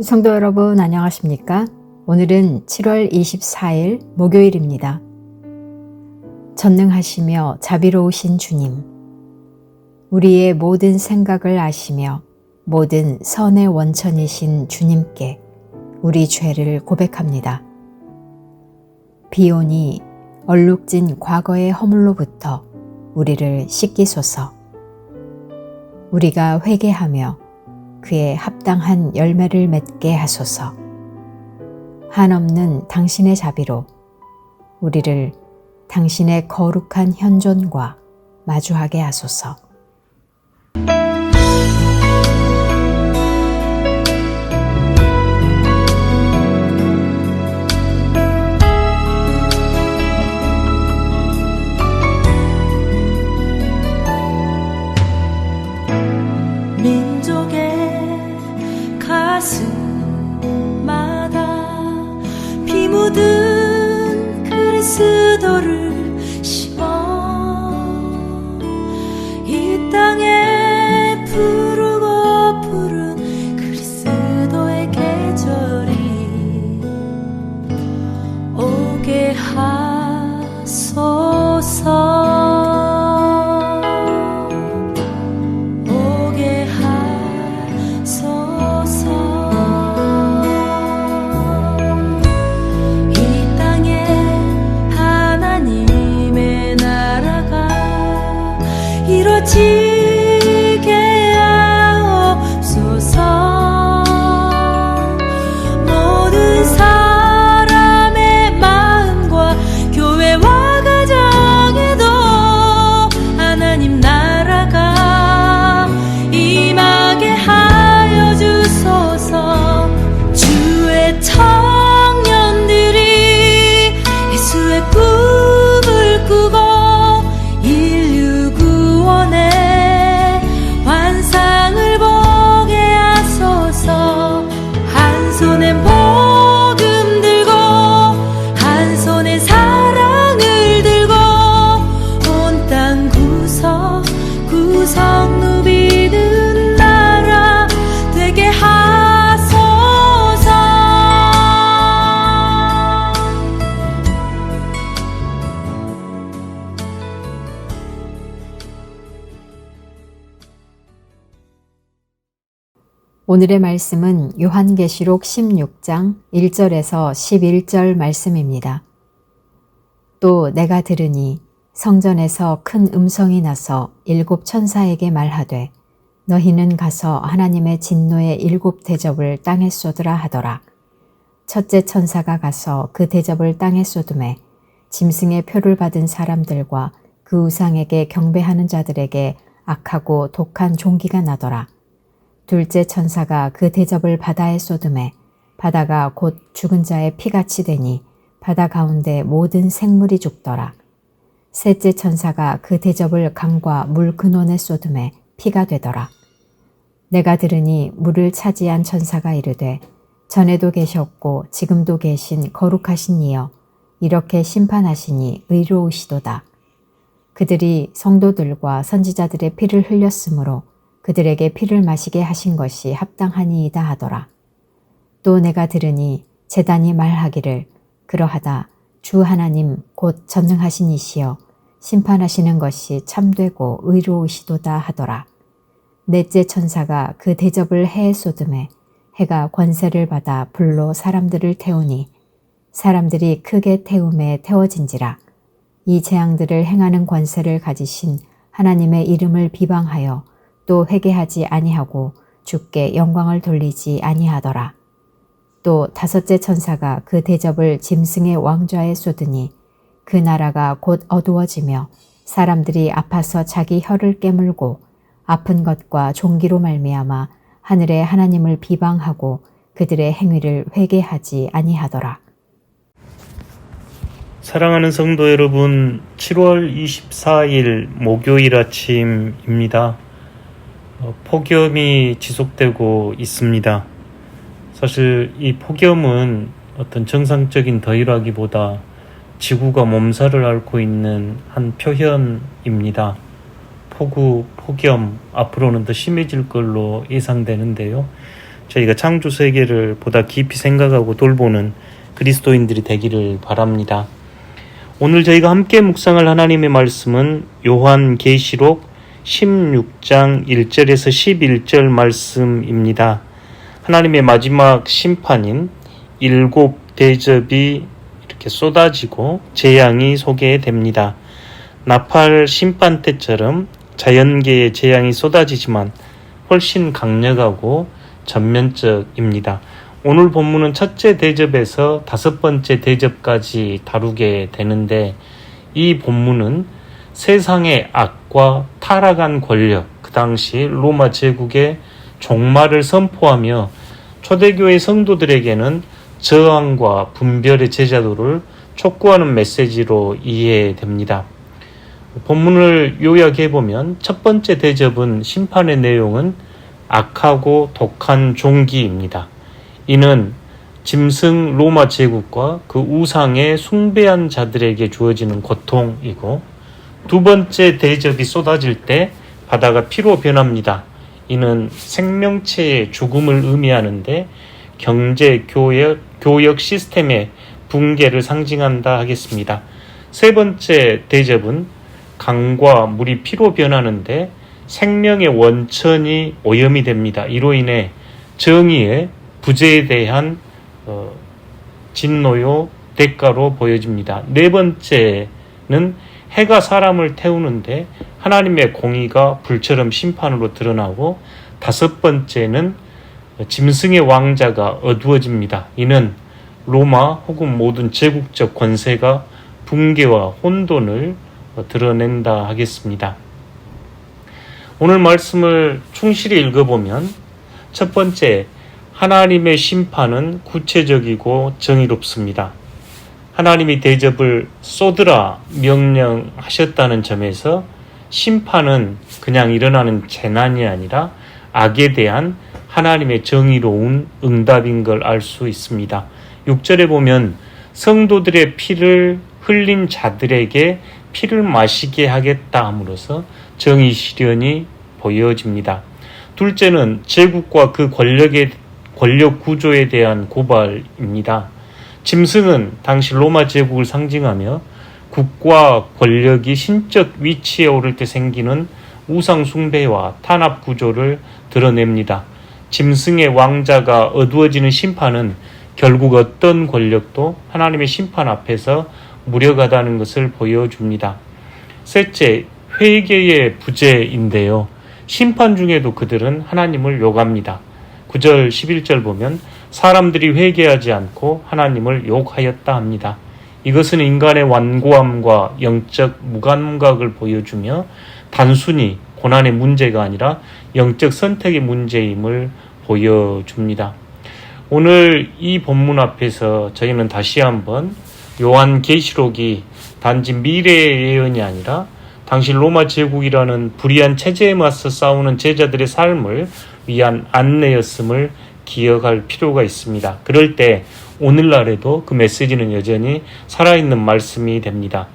성도 여러분 안녕하십니까? 오늘은 7월 24일 목요일입니다. 전능하시며 자비로우신 주님, 우리의 모든 생각을 아시며 모든 선의 원천이신 주님께 우리 죄를 고백합니다. 비오니 얼룩진 과거의 허물로부터 우리를 씻기소서. 우리가 회개하며 그의 합당한 열매를 맺게 하소서. 한없는 당신의 자비로 우리를 당신의 거룩한 현존과 마주하게 하소서. 민족의 가슴마다 피 묻은 그리스도를 심어 이 땅에 푸르고 푸른 그리스도의 계절이 오게 하소서. 이루어지게 하옵소서. 모든 사람의 마음과 교회와 가정에도 하나님 나라가 임하게 하여 주소서. 주의 청년들이 예수의 꿈을 꾸고 환상을 보게 하소서. 한 손에 복음 들고 한 손에 사랑을 들고 온 땅 구석구석 누비는 나라 되게 하소서. 오늘의 말씀은 요한계시록 16장 1절에서 11절 말씀입니다. 또 내가 들으니 성전에서 큰 음성이 나서 7 천사에게 말하되 너희는 가서 하나님의 진노의 7 대접을 땅에 쏟으라 하더라. 첫째 천사가 가서 그 대접을 땅에 쏟음에 짐승의 표를 받은 사람들과 그 우상에게 경배하는 자들에게 악하고 독한 종기가 나더라. 둘째 천사가 그 대접을 바다에 쏟음에 바다가 곧 죽은 자의 피같이 되니 바다 가운데 모든 생물이 죽더라. 셋째 천사가 그 대접을 강과 물 근원에 쏟음에 피가 되더라. 내가 들으니 물을 차지한 천사가 이르되 전에도 계셨고 지금도 계신 거룩하신 이여 이렇게 심판하시니 의로우시도다. 그들이 성도들과 선지자들의 피를 흘렸으므로 그들에게 피를 마시게 하신 것이 합당하니이다 하더라. 또 내가 들으니 제단이 말하기를 그러하다 주 하나님 곧 전능하신 이시여 심판하시는 것이 참되고 의로우시도다 하더라. 넷째 천사가 그 대접을 해에 쏟음에 해가 권세를 받아 불로 사람들을 태우니 사람들이 크게 태움에 태워진지라. 이 재앙들을 행하는 권세를 가지신 하나님의 이름을 비방하여 또 회개하지 아니하고 주께 영광을 돌리지 아니하더라. 또 다섯째 천사가 그 대접을 짐승의 왕좌에 쏟으니 그 나라가 곧 어두워지며 사람들이 아파서 자기 혀를 깨물고 아픈 것과 종기로 말미암아 하늘의 하나님을 비방하고 그들의 행위를 회개하지 아니하더라. 사랑하는 성도 여러분, 7월 24일 목요일 아침입니다. 폭염이 지속되고 있습니다. 사실 이 폭염은 어떤 정상적인 더위라기보다 지구가 몸살을 앓고 있는 한 표현입니다. 폭우, 폭염 앞으로는 더 심해질 걸로 예상되는데요. 저희가 창조 세계를 보다 깊이 생각하고 돌보는 그리스도인들이 되기를 바랍니다. 오늘 저희가 함께 묵상할 하나님의 말씀은 요한계시록 16장 1절에서 11절 말씀입니다. 하나님의 마지막 심판인 일곱 대접이 이렇게 쏟아지고 재앙이 소개됩니다. 나팔 심판 때처럼 자연계의 재앙이 쏟아지지만 훨씬 강력하고 전면적입니다. 오늘 본문은 첫째 대접에서 다섯 번째 대접까지 다루게 되는데, 이 본문은 세상의 악과 타락한 권력, 그 당시 로마 제국의 종말을 선포하며 초대교회 성도들에게는 저항과 분별의 제자도를 촉구하는 메시지로 이해됩니다. 본문을 요약해보면 첫 번째 대접은 심판의 내용은 악하고 독한 종기입니다. 이는 짐승 로마 제국과 그 우상에 숭배한 자들에게 주어지는 고통이고, 두 번째 대접이 쏟아질 때 바다가 피로 변합니다. 이는 생명체의 죽음을 의미하는데 경제, 교역 시스템의 붕괴를 상징한다 하겠습니다. 세 번째 대접은 강과 물이 피로 변하는데 생명의 원천이 오염이 됩니다. 이로 인해 정의의 부재에 대한 진노요 대가로 보여집니다. 네 번째는 해가 사람을 태우는데 하나님의 공의가 불처럼 심판으로 드러나고, 다섯 번째는 짐승의 왕자가 어두워집니다. 이는 로마 혹은 모든 제국적 권세가 붕괴와 혼돈을 드러낸다 하겠습니다. 오늘 말씀을 충실히 읽어보면 첫 번째, 하나님의 심판은 구체적이고 정의롭습니다. 하나님이 대접을 쏟으라 명령하셨다는 점에서 심판은 그냥 일어나는 재난이 아니라 악에 대한 하나님의 정의로운 응답인 걸 알 수 있습니다. 6절에 보면 성도들의 피를 흘린 자들에게 피를 마시게 하겠다 함으로써 정의 실현이 보여집니다. 둘째는 제국과 그 권력 구조에 대한 고발입니다. 짐승은 당시 로마 제국을 상징하며 국가 권력이 신적 위치에 오를 때 생기는 우상 숭배와 탄압 구조를 드러냅니다. 짐승의 왕자가 어두워지는 심판은 결국 어떤 권력도 하나님의 심판 앞에서 무력하다는 것을 보여줍니다. 셋째, 회개의 부재인데요. 심판 중에도 그들은 하나님을 욕합니다. 9절 11절 보면 사람들이 회개하지 않고 하나님을 욕하였다 합니다. 이것은 인간의 완고함과 영적 무감각을 보여주며 단순히 고난의 문제가 아니라 영적 선택의 문제임을 보여줍니다. 오늘 이 본문 앞에서 저희는 다시 한번 요한계시록이 단지 미래의 예언이 아니라 당시 로마 제국이라는 불의한 체제에 맞서 싸우는 제자들의 삶을 위한 안내였음을 기억할 필요가 있습니다. 그럴 때 오늘날에도 그 메시지는 여전히 살아있는 말씀이 됩니다.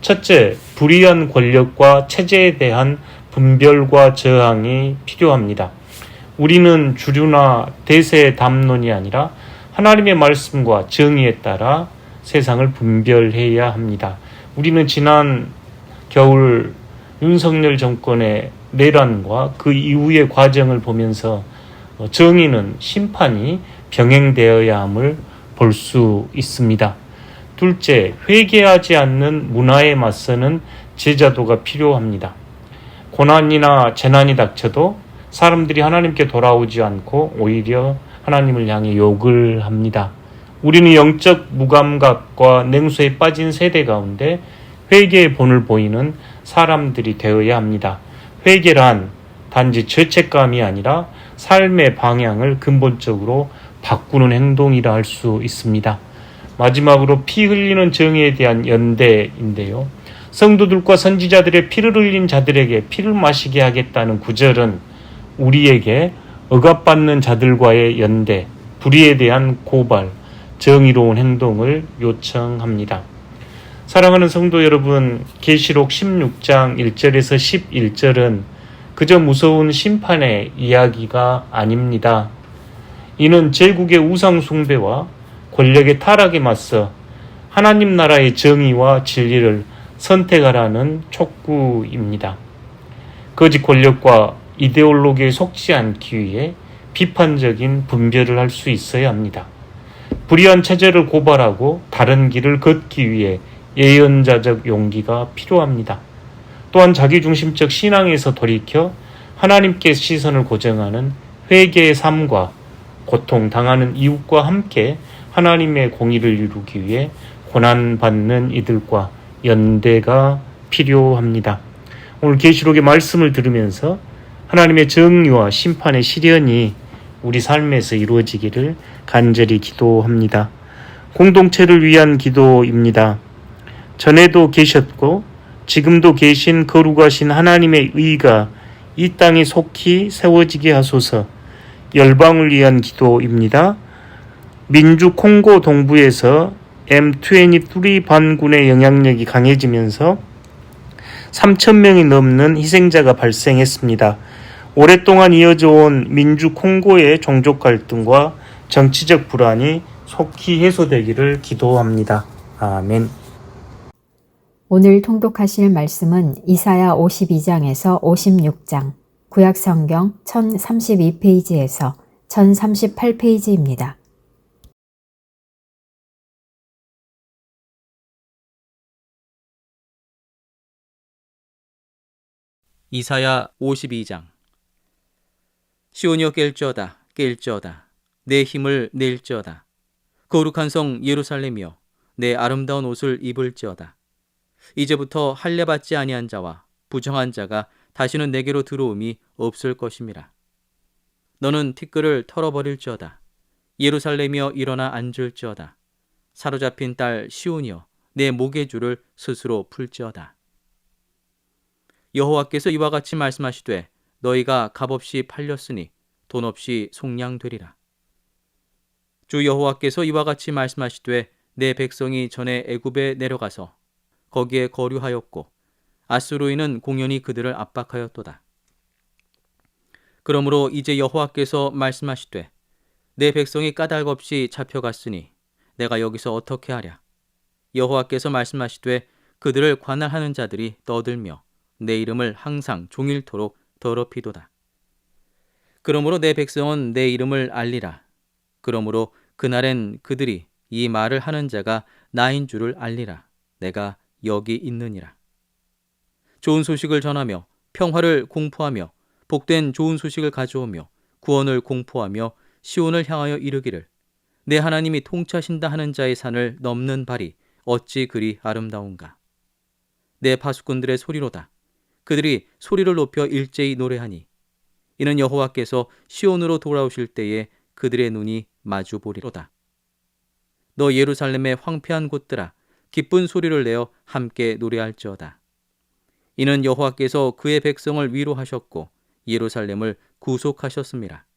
첫째, 불의한 권력과 체제에 대한 분별과 저항이 필요합니다. 우리는 주류나 대세의 담론이 아니라 하나님의 말씀과 정의에 따라 세상을 분별해야 합니다. 우리는 지난 겨울 윤석열 정권의 내란과 그 이후의 과정을 보면서 정의는 심판이 병행되어야 함을 볼 수 있습니다. 둘째, 회개하지 않는 문화에 맞서는 제자도가 필요합니다. 고난이나 재난이 닥쳐도 사람들이 하나님께 돌아오지 않고 오히려 하나님을 향해 욕을 합니다. 우리는 영적 무감각과 냉소에 빠진 세대 가운데 회개의 본을 보이는 사람들이 되어야 합니다. 회개란 단지 죄책감이 아니라 삶의 방향을 근본적으로 바꾸는 행동이라 할 수 있습니다. 마지막으로 피 흘리는 정의에 대한 연대인데요. 성도들과 선지자들의 피를 흘린 자들에게 피를 마시게 하겠다는 구절은 우리에게 억압받는 자들과의 연대, 불의에 대한 고발, 정의로운 행동을 요청합니다. 사랑하는 성도 여러분, 계시록 16장 1절에서 11절은 그저 무서운 심판의 이야기가 아닙니다. 이는 제국의 우상 숭배와 권력의 타락에 맞서 하나님 나라의 정의와 진리를 선택하라는 촉구입니다. 거짓 권력과 이데올로기에 속지 않기 위해 비판적인 분별을 할 수 있어야 합니다. 불의한 체제를 고발하고 다른 길을 걷기 위해 예언자적 용기가 필요합니다. 또한 자기중심적 신앙에서 돌이켜 하나님께 시선을 고정하는 회개의 삶과 고통당하는 이웃과 함께 하나님의 공의를 이루기 위해 고난받는 이들과 연대가 필요합니다. 오늘 계시록의 말씀을 들으면서 하나님의 정의와 심판의 실현이 우리 삶에서 이루어지기를 간절히 기도합니다. 공동체를 위한 기도입니다. 전에도 계셨고 지금도 계신 거룩하신 하나님의 의가 이 땅에 속히 세워지게 하소서. 열방을 위한 기도입니다. 민주 콩고 동부에서 M23 반군의 영향력이 강해지면서 3,000명이 넘는 희생자가 발생했습니다. 오랫동안 이어져 온 민주 콩고의 종족 갈등과 정치적 불안이 속히 해소되기를 기도합니다. 아멘. 오늘 통독하실 말씀은 이사야 52장에서 56장, 구약성경 1032페이지에서 1038페이지입니다. 이사야 52장. 시온이여 깰지어다 깰지어다 내 힘을 낼지어다. 거룩한 성 예루살렘이여 내 아름다운 옷을 입을지어다. 이제부터 할례받지 아니한 자와 부정한 자가 다시는 내게로 들어옴이 없을 것임이라. 너는 티끌을 털어버릴지어다. 예루살렘이여 일어나 앉을지어다. 사로잡힌 딸 시온이여 내 목의 줄을 스스로 풀지어다. 여호와께서 이와 같이 말씀하시되 너희가 값없이 팔렸으니 돈 없이 속량되리라. 주 여호와께서 이와 같이 말씀하시되 내 백성이 전에 애굽에 내려가서 거기에 거류하였고 아수르인은 공연히 그들을 압박하였도다. 그러므로 이제 여호와께서 말씀하시되 내 백성이 까닭없이 잡혀갔으니 내가 여기서 어떻게 하랴. 여호와께서 말씀하시되 그들을 관할하는 자들이 떠들며 내 이름을 항상 종일토록 더럽히도다. 그러므로 내 백성은 내 이름을 알리라. 그러므로 그날엔 그들이 이 말을 하는 자가 나인 줄을 알리라. 내가 여기 있느니라. 좋은 소식을 전하며 평화를 공포하며 복된 좋은 소식을 가져오며 구원을 공포하며 시온을 향하여 이르기를 내 하나님이 통치하신다 하는 자의 산을 넘는 발이 어찌 그리 아름다운가. 내 파수꾼들의 소리로다. 그들이 소리를 높여 일제히 노래하니 이는 여호와께서 시온으로 돌아오실 때에 그들의 눈이 마주보리로다. 너 예루살렘의 황폐한 곳들아 기쁜 소리를 내어 함께 노래할지어다. 이는 여호와께서 그의 백성을 위로하셨고 예루살렘을 구속하셨습니다.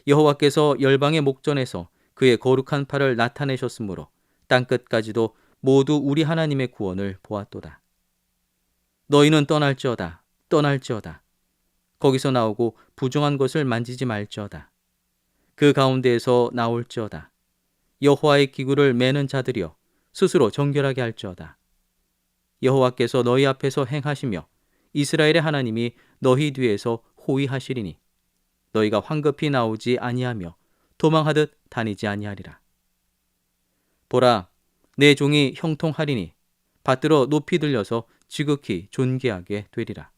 여호와께서 열방의 목전에서 그의 거룩한 팔을 나타내셨으므로 땅끝까지도 모두 우리 하나님의 구원을 보았도다. 너희는 떠날지어다 떠날지어다. 거기서 나오고 부정한 것을 만지지 말지어다. 그 가운데에서 나올지어다. 여호와의 기구를 매는 자들이여 스스로 정결하게 할지어다. 여호와께서 너희 앞에서 행하시며 이스라엘의 하나님이 너희 뒤에서 호위하시리니 너희가 황급히 나오지 아니하며 도망하듯 다니지 아니하리라. 보라, 내 종이 형통하리니 받들어 높이 들려서 지극히 존귀하게 되리라.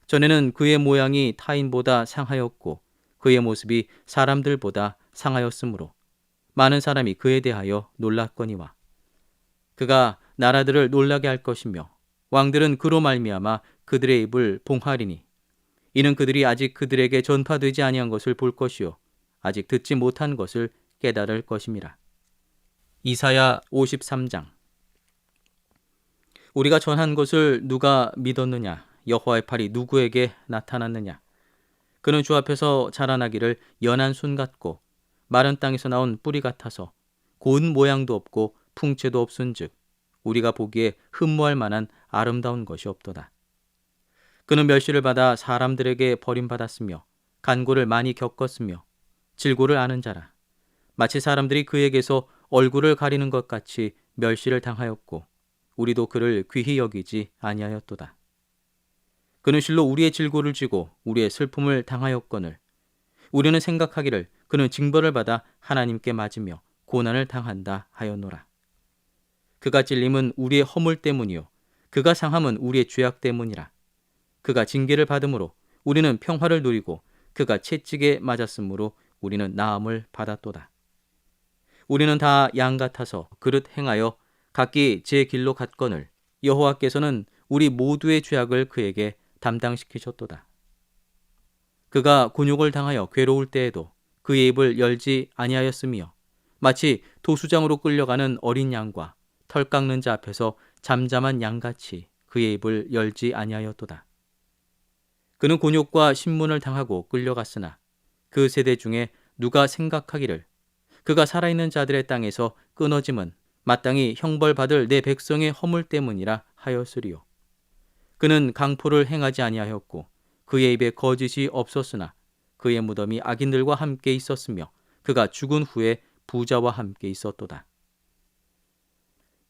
전에는 그의 모양이 타인보다 상하였고 그의 모습이 사람들보다 상하였으므로 많은 사람이 그에 대하여 놀랐거니와 그가 나라들을 놀라게 할 것이며 왕들은 그로 말미암아 그들의 입을 봉하리니 이는 그들이 아직 그들에게 전파되지 아니한 것을 볼 것이요 아직 듣지 못한 것을 깨달을 것임이라. 이사야 53장. 우리가 전한 것을 누가 믿었느냐? 여호와의 팔이 누구에게 나타났느냐? 그는 주 앞에서 자라나기를 연한 순 같고 마른 땅에서 나온 뿌리 같아서 고운 모양도 없고 풍채도 없은즉 우리가 보기에 흠모할 만한 아름다운 것이 없도다. 그는 멸시를 받아 사람들에게 버림받았으며 간고를 많이 겪었으며 질고를 아는 자라. 마치 사람들이 그에게서 얼굴을 가리는 것 같이 멸시를 당하였고 우리도 그를 귀히 여기지 아니하였도다. 그는 실로 우리의 질고를 지고 우리의 슬픔을 당하였거늘 우리는 생각하기를 그는 징벌을 받아 하나님께 맞으며 고난을 당한다 하였노라. 그가 찔림은 우리의 허물 때문이요 그가 상함은 우리의 죄악 때문이라. 그가 징계를 받음으로 우리는 평화를 누리고 그가 채찍에 맞았으므로 우리는 나음을 받았도다. 우리는 다 양 같아서 그릇 행하여 각기 제 길로 갔거늘 여호와께서는 우리 모두의 죄악을 그에게 담당시키셨도다. 그가 곤욕을 당하여 괴로울 때에도 그의 입을 열지 아니하였으며 마치 도수장으로 끌려가는 어린 양과 털 깎는 자 앞에서 잠잠한 양같이 그의 입을 열지 아니하였도다. 그는 곤욕과 신문을 당하고 끌려갔으나 그 세대 중에 누가 생각하기를 그가 살아있는 자들의 땅에서 끊어짐은 마땅히 형벌받을 내 백성의 허물 때문이라 하였으리요. 그는 강포를 행하지 아니하였고 그의 입에 거짓이 없었으나 그의 무덤이 악인들과 함께 있었으며 그가 죽은 후에 부자와 함께 있었도다.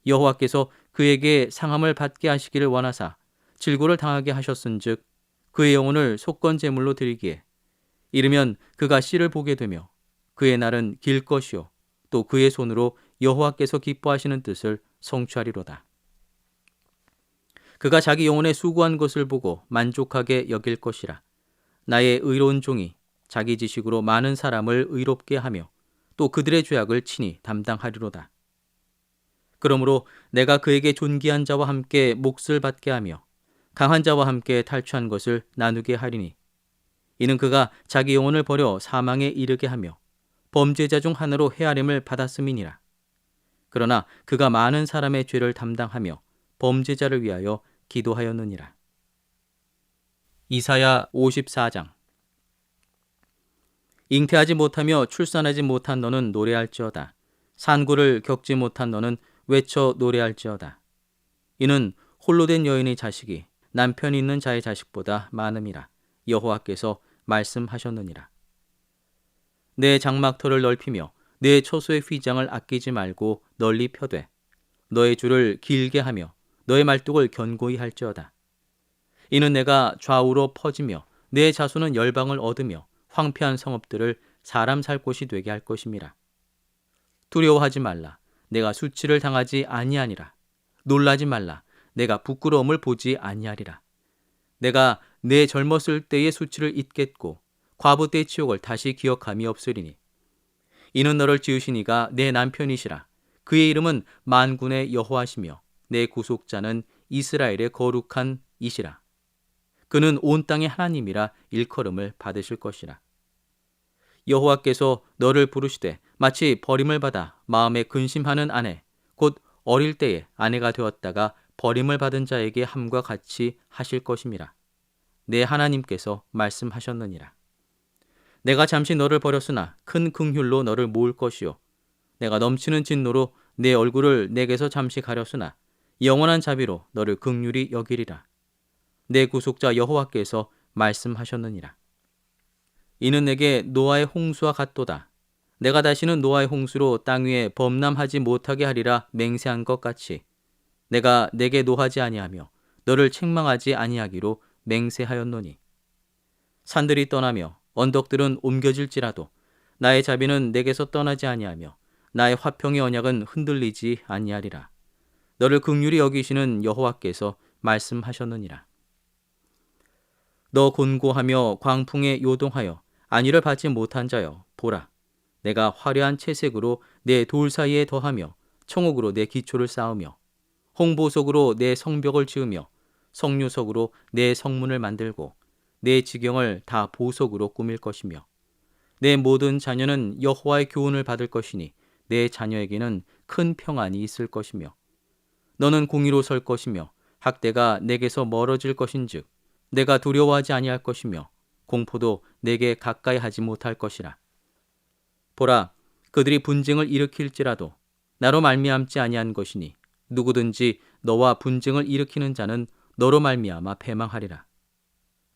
여호와께서 그에게 상함을 받게 하시기를 원하사 질고를 당하게 하셨은즉 그의 영혼을 속건 제물로 드리기에 이르면 그가 씨를 보게 되며 그의 날은 길 것이요 또 그의 손으로 여호와께서 기뻐하시는 뜻을 성취하리로다. 그가 자기 영혼의 수고한 것을 보고 만족하게 여길 것이라. 나의 의로운 종이 자기 지식으로 많은 사람을 의롭게 하며 또 그들의 죄악을 친히 담당하리로다. 그러므로 내가 그에게 존귀한 자와 함께 몫을 받게 하며 강한 자와 함께 탈취한 것을 나누게 하리니 이는 그가 자기 영혼을 버려 사망에 이르게 하며 범죄자 중 하나로 헤아림을 받았음이니라. 그러나 그가 많은 사람의 죄를 담당하며 범죄자를 위하여 기도하였느니라. 이사야 54장. 잉태하지 못하며 출산하지 못한 너는 노래할지어다. 산고를 겪지 못한 너는 외쳐 노래할지어다. 이는 홀로 된 여인의 자식이 남편이 있는 자의 자식보다 많음이라. 여호와께서 말씀하셨느니라. 내 장막터를 넓히며 내 처소의 휘장을 아끼지 말고 널리 펴되 너의 줄을 길게 하며 너의 말뚝을 견고히 할지어다. 이는 내가 좌우로 퍼지며 내 자손은 열방을 얻으며 황폐한 성읍들을 사람 살 곳이 되게 할 것임이라. 두려워하지 말라. 내가 수치를 당하지 아니하니라. 놀라지 말라. 내가 부끄러움을 보지 아니하리라. 내가 내 젊었을 때의 수치를 잊겠고 과부 때의 치욕을 다시 기억함이 없으리니 이는 너를 지으신 이가 내 남편이시라. 그의 이름은 만군의 여호와시며 내 구속자는 이스라엘의 거룩한 이시라. 그는 온 땅의 하나님이라 일컬음을 받으실 것이라. 여호와께서 너를 부르시되 마치 버림을 받아 마음에 근심하는 아내 곧 어릴 때에 아내가 되었다가 버림을 받은 자에게 함과 같이 하실 것임이라. 내 하나님께서 말씀하셨느니라. 내가 잠시 너를 버렸으나 큰 긍휼로 너를 모을 것이요 내가 넘치는 진노로 내 얼굴을 내게서 잠시 가렸으나 영원한 자비로 너를 긍휼히 여기리라. 내 구속자 여호와께서 말씀하셨느니라. 이는 내게 노아의 홍수와 같도다. 내가 다시는 노아의 홍수로 땅 위에 범람하지 못하게 하리라 맹세한 것 같이 내가 내게 노하지 아니하며 너를 책망하지 아니하기로 맹세하였노니 산들이 떠나며 언덕들은 옮겨질지라도 나의 자비는 내게서 떠나지 아니하며 나의 화평의 언약은 흔들리지 아니하리라. 너를 긍휼히 여기시는 여호와께서 말씀하셨느니라. 너 곤고하며 광풍에 요동하여 안위를 받지 못한 자여 보라. 내가 화려한 채색으로 내 돌 사이에 더하며 청옥으로 내 기초를 쌓으며 홍보석으로 내 성벽을 지으며 석류석으로 내 성문을 만들고 내 지경을 다 보석으로 꾸밀 것이며 내 모든 자녀는 여호와의 교훈을 받을 것이니 내 자녀에게는 큰 평안이 있을 것이며 너는 공의로 설 것이며 학대가 내게서 멀어질 것인즉 내가 두려워하지 아니할 것이며 공포도 내게 가까이 하지 못할 것이라. 보라, 그들이 분쟁을 일으킬지라도 나로 말미암지 아니한 것이니 누구든지 너와 분쟁을 일으키는 자는 너로 말미암아 패망하리라.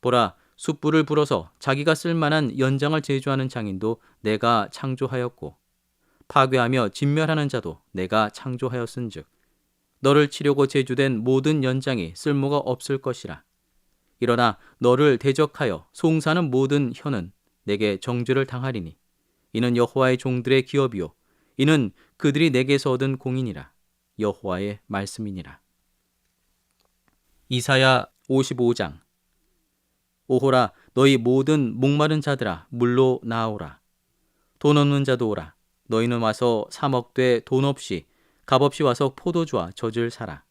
보라, 숯불을 불어서 자기가 쓸만한 연장을 제조하는 장인도 내가 창조하였고 파괴하며 진멸하는 자도 내가 창조하였은즉 너를 치려고 제조된 모든 연장이 쓸모가 없을 것이라. 일어나 너를 대적하여 송사하는 모든 혀는 내게 정죄를 당하리니 이는 여호와의 종들의 기업이요 이는 그들이 내게서 얻은 공이니라. 여호와의 말씀이니라. 이사야 55장. 오호라 너희 모든 목마른 자들아 물로 나오라. 돈 없는 자도 오라. 너희는 와서 사 먹되 돈 없이 값없이 와서 포도주와 젖을 사라.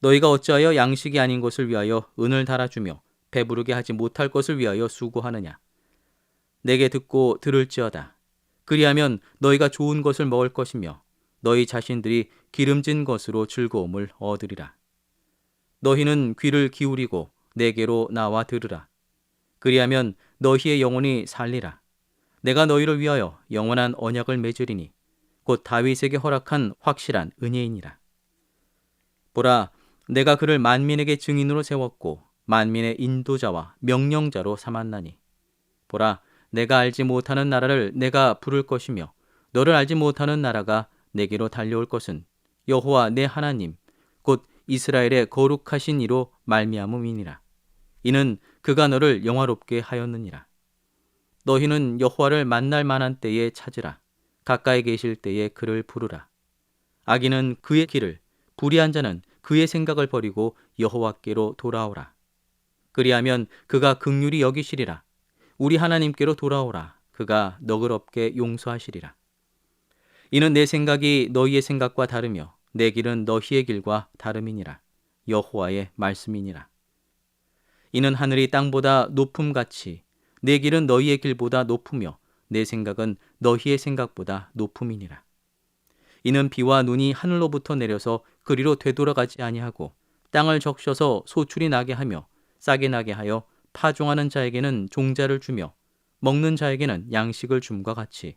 너희가 어찌하여 양식이 아닌 것을 위하여 은을 달아주며 배부르게 하지 못할 것을 위하여 수고하느냐. 내게 듣고 들을지어다. 그리하면 너희가 좋은 것을 먹을 것이며 너희 자신들이 기름진 것으로 즐거움을 얻으리라. 너희는 귀를 기울이고 내게로 나와 들으라. 그리하면 너희의 영혼이 살리라. 내가 너희를 위하여 영원한 언약을 맺으리니 곧 다윗에게 허락한 확실한 은혜이니라. 보라, 내가 그를 만민에게 증인으로 세웠고 만민의 인도자와 명령자로 삼았나니. 보라, 내가 알지 못하는 나라를 내가 부를 것이며 너를 알지 못하는 나라가 내게로 달려올 것은 여호와 내 하나님 곧 이스라엘의 거룩하신 이로 말미암음이니라. 이는 그가 너를 영화롭게 하였느니라. 너희는 여호와를 만날 만한 때에 찾으라. 가까이 계실 때에 그를 부르라. 악인은 그의 길을, 불의한 자는 그의 생각을 버리고 여호와께로 돌아오라. 그리하면 그가 긍휼히 여기시리라. 우리 하나님께로 돌아오라. 그가 너그럽게 용서하시리라. 이는 내 생각이 너희의 생각과 다르며 내 길은 너희의 길과 다름이니라. 여호와의 말씀이니라. 이는 하늘이 땅보다 높음같이 내 길은 너희의 길보다 높으며 내 생각은 너희의 생각보다 높음이니라. 이는 비와 눈이 하늘로부터 내려서 그리로 되돌아가지 아니하고 땅을 적셔서 소출이 나게 하며 싹이 나게 하여 파종하는 자에게는 종자를 주며 먹는 자에게는 양식을 줌과 같이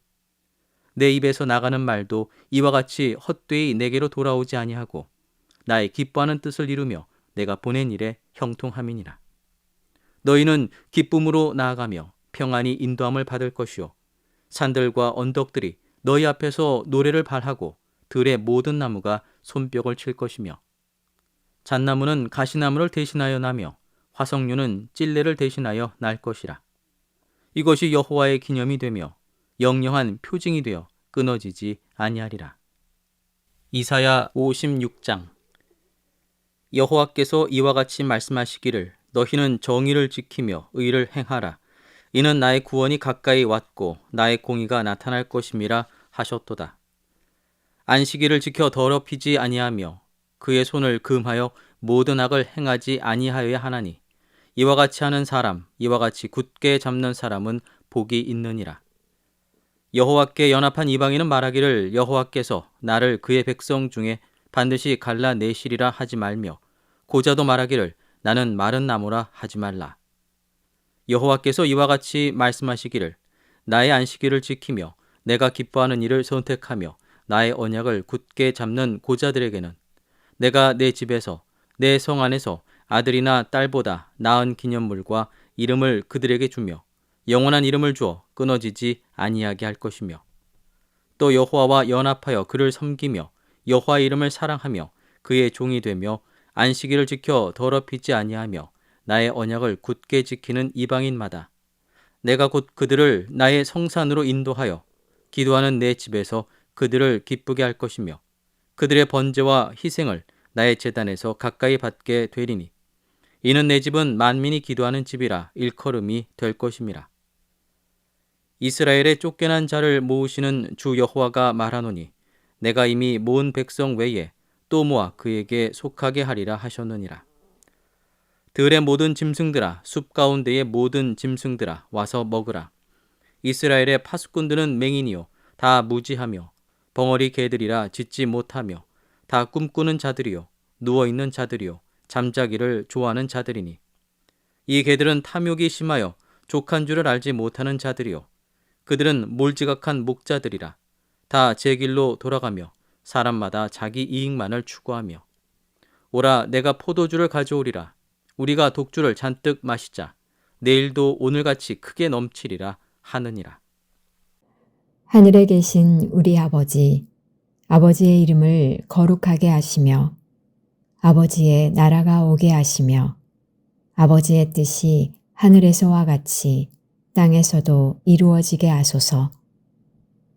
내 입에서 나가는 말도 이와 같이 헛되이 내게로 돌아오지 아니하고 나의 기뻐하는 뜻을 이루며 내가 보낸 일에 형통함이니라. 너희는 기쁨으로 나아가며 평안히 인도함을 받을 것이요 산들과 언덕들이 너희 앞에서 노래를 발하고 들의 모든 나무가 손뼉을 칠 것이며 잣나무는 가시나무를 대신하여 나며 화석류는 찔레를 대신하여 날 것이라. 이것이 여호와의 기념이 되며 영영한 표징이 되어 끊어지지 아니하리라. 이사야 56장. 여호와께서 이와 같이 말씀하시기를 너희는 정의를 지키며 의를 행하라. 이는 나의 구원이 가까이 왔고 나의 공의가 나타날 것임이라 하셨도다. 안식일을 지켜 더럽히지 아니하며 그의 손을 금하여 모든 악을 행하지 아니하여야 하나니 이와 같이 하는 사람, 이와 같이 굳게 잡는 사람은 복이 있느니라. 여호와께 연합한 이방인은 말하기를 여호와께서 나를 그의 백성 중에 반드시 갈라내시리라 하지 말며 고자도 말하기를 나는 마른 나무라 하지 말라. 여호와께서 이와 같이 말씀하시기를 나의 안식일을 지키며 내가 기뻐하는 일을 선택하며 나의 언약을 굳게 잡는 고자들에게는 내가 내 집에서 내 성 안에서 아들이나 딸보다 나은 기념물과 이름을 그들에게 주며 영원한 이름을 주어 끊어지지 아니하게 할 것이며 또 여호와와 연합하여 그를 섬기며 여호와의 이름을 사랑하며 그의 종이 되며 안식일을 지켜 더럽히지 아니하며 나의 언약을 굳게 지키는 이방인마다 내가 곧 그들을 나의 성산으로 인도하여 기도하는 내 집에서 그들을 기쁘게 할 것이며 그들의 번제와 희생을 나의 제단에서 가까이 받게 되리니 이는 내 집은 만민이 기도하는 집이라 일컬음이 될 것임이라. 이스라엘의 쫓겨난 자를 모으시는 주 여호와가 말하노니 내가 이미 모은 백성 외에 또 모아 그에게 속하게 하리라 하셨느니라. 들의 모든 짐승들아 숲 가운데의 모든 짐승들아 와서 먹으라. 이스라엘의 파수꾼들은 맹인이요 다 무지하며 벙어리 개들이라 짖지 못하며 다 꿈꾸는 자들이요 누워있는 자들이요 잠자기를 좋아하는 자들이니 이 개들은 탐욕이 심하여 족한 줄을 알지 못하는 자들이요 그들은 몰지각한 목자들이라 다 제 길로 돌아가며 사람마다 자기 이익만을 추구하며 오라 내가 포도주를 가져오리라. 우리가 독주를 잔뜩 마시자. 내일도 오늘같이 크게 넘치리라 하느니라. 하늘에 계신 우리 아버지, 아버지의 이름을 거룩하게 하시며 아버지의 나라가 오게 하시며 아버지의 뜻이 하늘에서와 같이 땅에서도 이루어지게 하소서.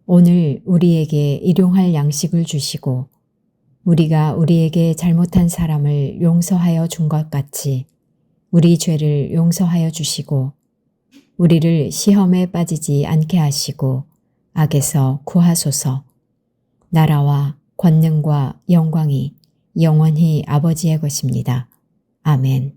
오늘 우리에게 일용할 양식을 주시고 우리가 우리에게 잘못한 사람을 용서하여 준 것 같이 우리 죄를 용서하여 주시고 우리를 시험에 빠지지 않게 하시고 악에서 구하소서. 나라와 권능과 영광이 영원히 아버지의 것입니다. 아멘.